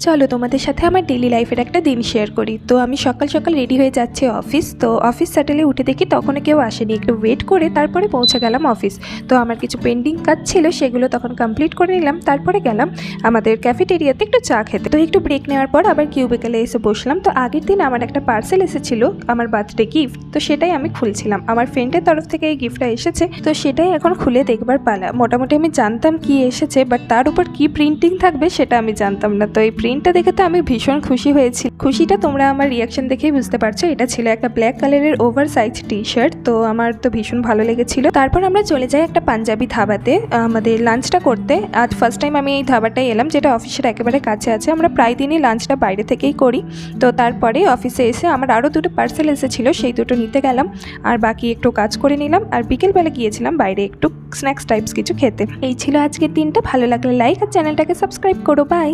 চলো তোমাদের সাথে আমার ডেলি লাইফের একটা দিন শেয়ার করি। তো আমি সকাল সকাল রেডি হয়ে যাচ্ছি অফিস। তো অফিস স্যাটেলে উঠে দেখি তখনও কেউ আসেনি, একটু ওয়েট করে তারপরে পৌঁছে গেলাম অফিস। তো আমার কিছু পেন্ডিং কাজ ছিল, সেগুলো তখন কমপ্লিট করে নিলাম। তারপরে গেলাম আমাদের ক্যাফেটেরিয়াতে একটু চা খেতে। তো একটু ব্রেক নেওয়ার পর আবার কিউবিকেলে এসে বসলাম। তো আগের দিন আমার একটা পার্সেল এসেছিল, আমার বার্থডে গিফট। তো সেটাই আমি খুলছিলাম, আমার ফ্রেন্ডের তরফ থেকে এই গিফটটা এসেছে। তো সেটাই এখন খুলে দেখবার পালা। মোটামুটি আমি জানতাম কি এসেছে, বাট তার উপর কি প্রিন্টিং থাকবে সেটা আমি জানতাম না। তো এই প্রিন্টটা দেখে তো আমি ভীষণ খুশি হয়েছি। খুশিটা তোমরা আমার রিয়াকশন দেখেই বুঝতে পারছো। এটা ছিল একটা ব্ল্যাক কালারের ওভার সাইজ টি শার্ট। তো আমার তো ভীষণ ভালো লেগেছিল। তারপর আমরা চলে যাই একটা পাঞ্জাবি ধাবাতে আমাদের লাঞ্চটা করতে। আজ ফার্স্ট টাইম আমি এই ধাবাটায় এলাম, যেটা অফিসের একেবারে কাছে আছে। আমরা প্রায় দিনই লাঞ্চটা বাইরে থেকেই করি। তো তারপরে অফিসে এসে আমার আরও দুটো পার্সেল এসেছিলো, সেই দুটো নিতে গেলাম। আর বাকি একটু কাজ করে নিলাম। আর বিকেলবেলা গিয়েছিলাম বাইরে একটু স্ন্যাক্স টাইপস কিছু খেতে। এই ছিল আজকের দিনটা। ভালো লাগলে লাইক আর চ্যানেলটাকে সাবস্ক্রাইব করো। বাই।